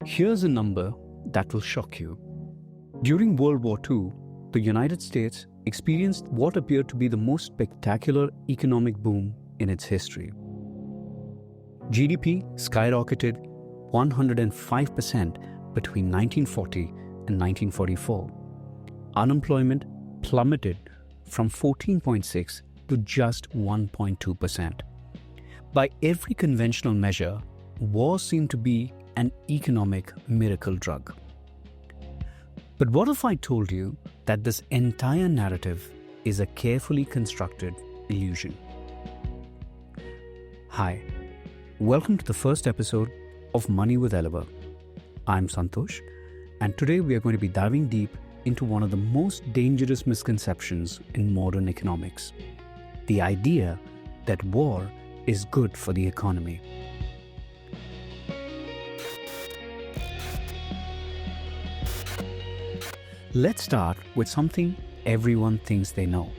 Here's a number that will shock you. During World War II, the United States experienced what appeared to be the most spectacular economic boom in its history. GDP skyrocketed 105% between 1940 and 1944. Unemployment plummeted from 14.6 to just 1.2%. By every conventional measure, war seemed to be an economic miracle drug. But what if I told you that this entire narrative is a carefully constructed illusion? Hi, welcome to the first episode of Money with Elever. I'm Santosh, and today we are going to be diving deep into one of the most dangerous misconceptions in modern economics: the idea that war is good for the economy. Let's start with something everyone thinks they know.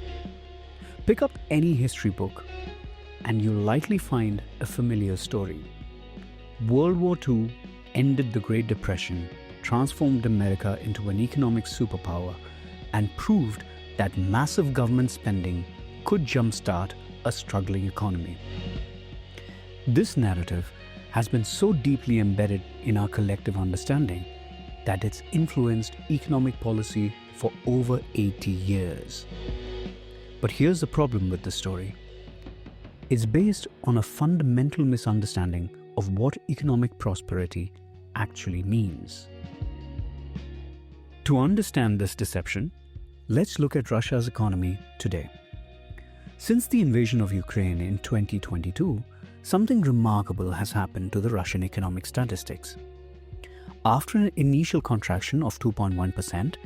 Pick up any history book and you'll likely find a familiar story. World War II ended the Great Depression, transformed America into an economic superpower, and proved that massive government spending could jumpstart a struggling economy. This narrative has been so deeply embedded in our collective understanding that it's influenced economic policy for over 80 years. But here's the problem with the story. It's based on a fundamental misunderstanding of what economic prosperity actually means. To understand this deception, let's look at Russia's economy today. Since the invasion of Ukraine in 2022, something remarkable has happened to the Russian economic statistics. After an initial contraction of 2.1%,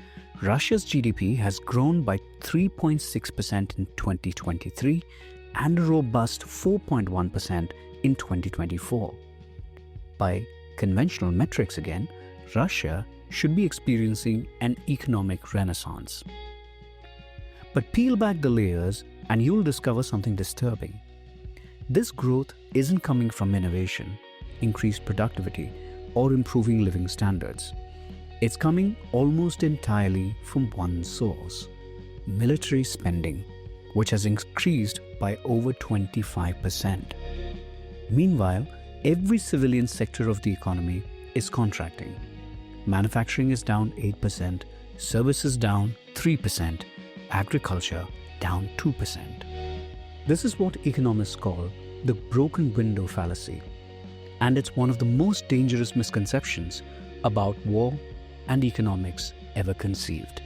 Russia's GDP has grown by 3.6% in 2023 and a robust 4.1% in 2024. By conventional metrics again, Russia should be experiencing an economic renaissance. But peel back the layers and you'll discover something disturbing. This growth isn't coming from innovation, increased productivity, or improving living standards. It's coming almost entirely from one source: military spending, which has increased by over 25%. Meanwhile, every civilian sector of the economy is contracting. Manufacturing is down 8%, services down 3%, agriculture down 2%. This is what economists call the broken window fallacy, and it's one of the most dangerous misconceptions about war and economics ever conceived.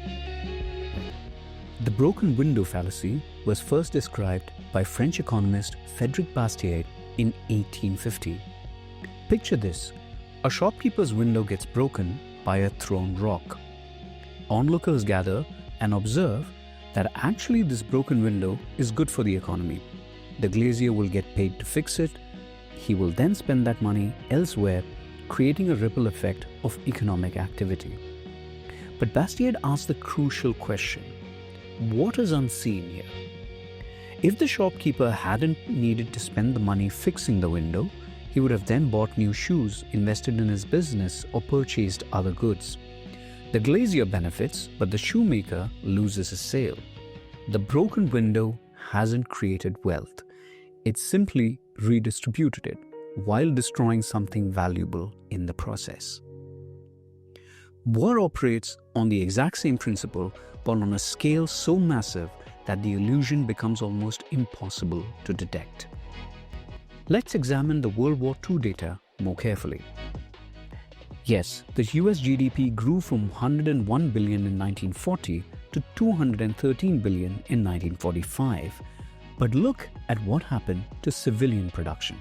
The broken window fallacy was first described by French economist Frédéric Bastiat in 1850. Picture this: a shopkeeper's window gets broken by a thrown rock. Onlookers gather and observe that actually this broken window is good for the economy. The glazier will get paid to fix it. He will then spend that money elsewhere, creating a ripple effect of economic activity. But Bastiat asked the crucial question: what is unseen here? If the shopkeeper hadn't needed to spend the money fixing the window, he would have then bought new shoes, invested in his business, or purchased other goods. The glazier benefits, but the shoemaker loses his sale. The broken window hasn't created wealth. It simply redistributed it while destroying something valuable in the process. War operates on the exact same principle, but on a scale so massive that the illusion becomes almost impossible to detect. Let's examine the World War II data more carefully. Yes, the US GDP grew from 101 billion in 1940 to 213 billion in 1945. But look at what happened to civilian production.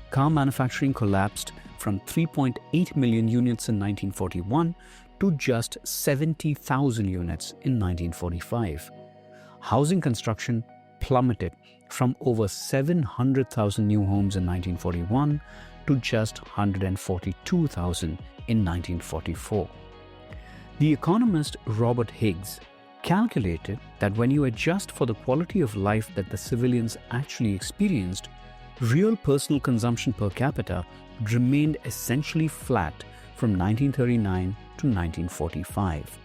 Car manufacturing collapsed from 3.8 million units in 1941 to just 70,000 units in 1945. Housing construction plummeted from over 700,000 new homes in 1941 to just 142,000 in 1944. The economist Robert Higgs calculated that when you adjust for the quality of life that the civilians actually experienced, real personal consumption per capita remained essentially flat from 1939 to 1945.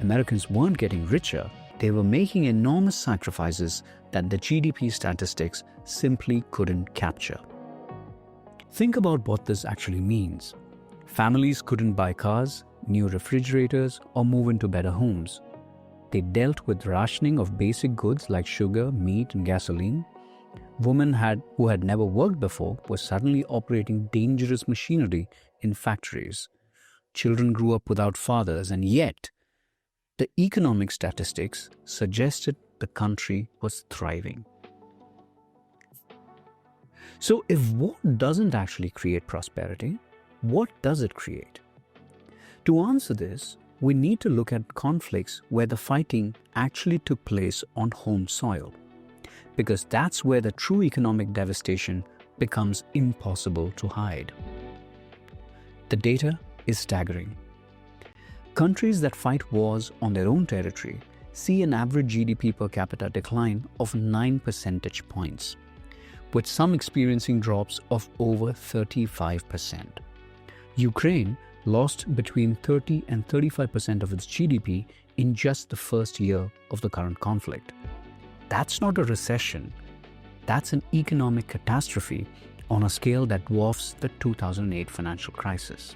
Americans weren't getting richer, they were making enormous sacrifices that the GDP statistics simply couldn't capture. Think about what this actually means. Families couldn't buy cars, new refrigerators, or move into better homes. They dealt with rationing of basic goods like sugar, meat, and gasoline. Women who had never worked before were suddenly operating dangerous machinery in factories. Children grew up without fathers, and yet the economic statistics suggested the country was thriving. So if war doesn't actually create prosperity, what does it create? To answer this, we need to look at conflicts where the fighting actually took place on home soil, because that's where the true economic devastation becomes impossible to hide. The data is staggering. Countries that fight wars on their own territory see an average GDP per capita decline of 9 percentage points, with some experiencing drops of over 35%. Ukraine lost between 30 and 35% of its GDP in just the first year of the current conflict. That's not a recession. That's an economic catastrophe on a scale that dwarfs the 2008 financial crisis.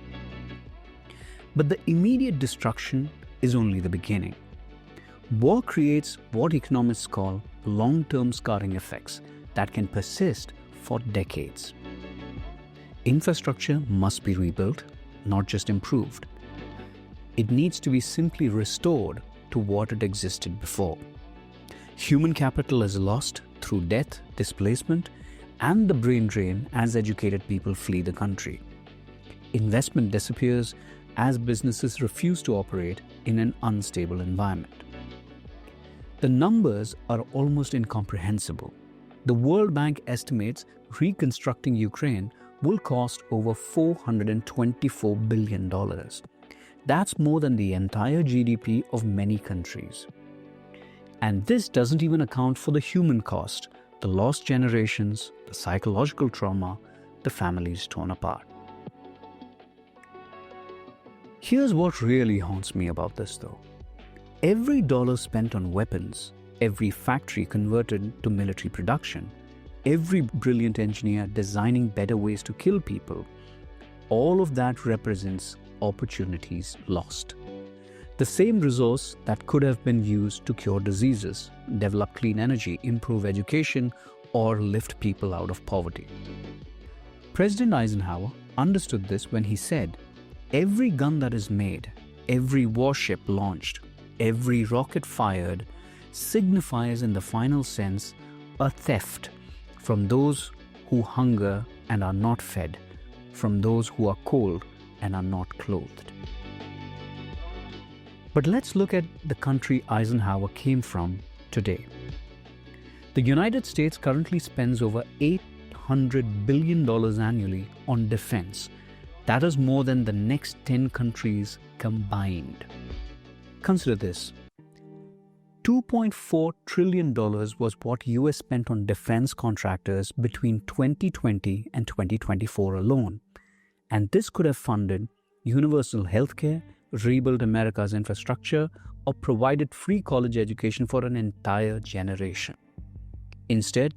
But the immediate destruction is only the beginning. War creates what economists call long-term scarring effects that can persist for decades. Infrastructure must be rebuilt, not just improved. It needs to be simply restored to what it existed before. Human capital is lost through death, displacement, and the brain drain as educated people flee the country. Investment disappears as businesses refuse to operate in an unstable environment. The numbers are almost incomprehensible. The World Bank estimates reconstructing Ukraine will cost over $424 billion. That's more than the entire GDP of many countries. And this doesn't even account for the human cost, the lost generations, the psychological trauma, the families torn apart. Here's what really haunts me about this though. Every dollar spent on weapons, every factory converted to military production, every brilliant engineer designing better ways to kill people, all of that represents opportunities lost. The same resource that could have been used to cure diseases, develop clean energy, improve education, or lift people out of poverty. President Eisenhower understood this when he said, "Every gun that is made, every warship launched, every rocket fired signifies in the final sense a theft from those who hunger and are not fed, from those who are cold and are not clothed." But let's look at the country Eisenhower came from today. The United States currently spends over $800 billion annually on defense. That is more than the next 10 countries combined. Consider this. $2.4 trillion was what US spent on defense contractors between 2020 and 2024 alone. And this could have funded universal healthcare, rebuilt America's infrastructure, or provided free college education for an entire generation. Instead,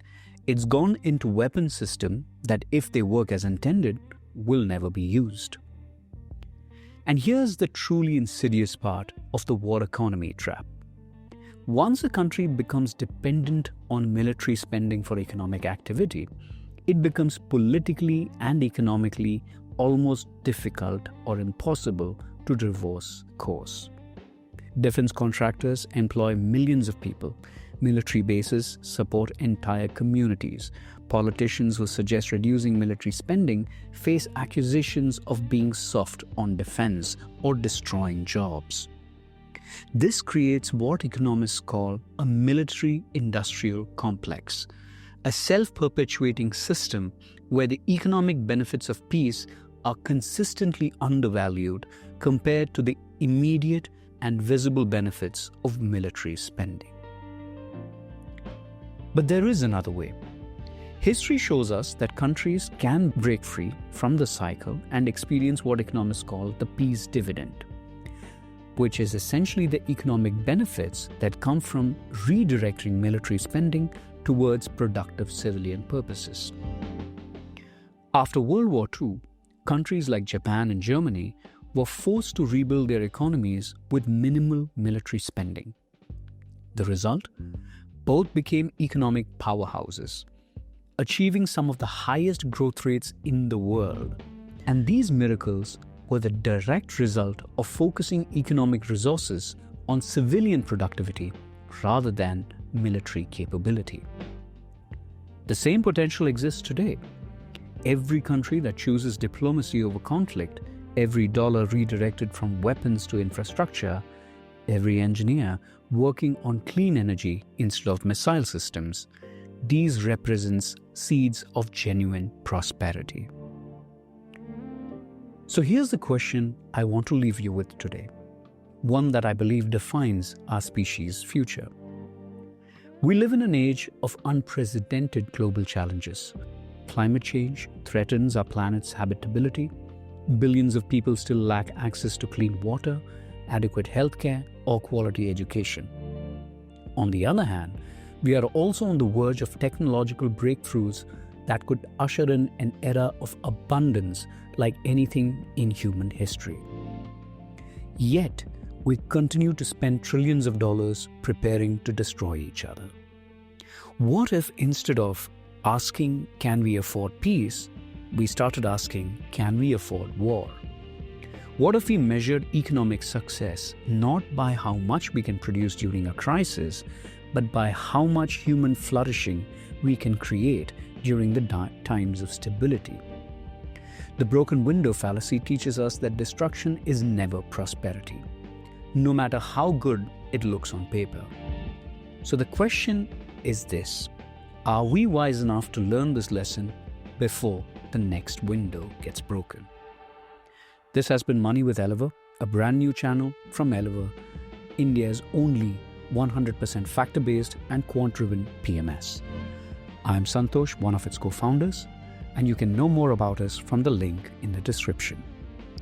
it's gone into weapon systems that, if they work as intended, will never be used. And here's the truly insidious part of the war economy trap. Once a country becomes dependent on military spending for economic activity, it becomes politically and economically almost difficult or impossible to reverse course. Defense contractors employ millions of people. Military bases support entire communities. Politicians who suggest reducing military spending face accusations of being soft on defense or destroying jobs. This creates what economists call a military-industrial complex, a self-perpetuating system where the economic benefits of peace are consistently undervalued compared to the immediate and visible benefits of military spending. But there is another way. History shows us that countries can break free from the cycle and experience what economists call the Peace Dividend, which is essentially the economic benefits that come from redirecting military spending towards productive civilian purposes. After World War II, countries like Japan and Germany were forced to rebuild their economies with minimal military spending. The result? Both became economic powerhouses, achieving some of the highest growth rates in the world. And these miracles were the direct result of focusing economic resources on civilian productivity rather than military capability. The same potential exists today. Every country that chooses diplomacy over conflict, every dollar redirected from weapons to infrastructure, every engineer working on clean energy instead of missile systems, these represents seeds of genuine prosperity. So here's the question I want to leave you with today, one that I believe defines our species' future. We live in an age of unprecedented global challenges. Climate change threatens our planet's habitability. Billions of people still lack access to clean water, adequate healthcare, or quality education. On the other hand, we are also on the verge of technological breakthroughs that could usher in an era of abundance like anything in human history. Yet, we continue to spend trillions of dollars preparing to destroy each other. What if instead of asking, can we afford peace, we started asking, can we afford war? What if we measured economic success not by how much we can produce during a crisis, but by how much human flourishing we can create during the times of stability? The broken window fallacy teaches us that destruction is never prosperity, no matter how good it looks on paper. So the question is this: are we wise enough to learn this lesson before the next window gets broken? This has been Money with Elever, a brand new channel from Elever, India's only 100% factor-based and quant-driven PMS. I am Santosh, one of its co-founders, and you can know more about us from the link in the description.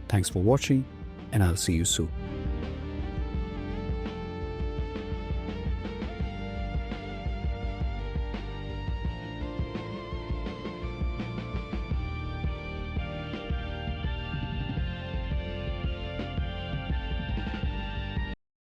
Thanks for watching, and I'll see you soon.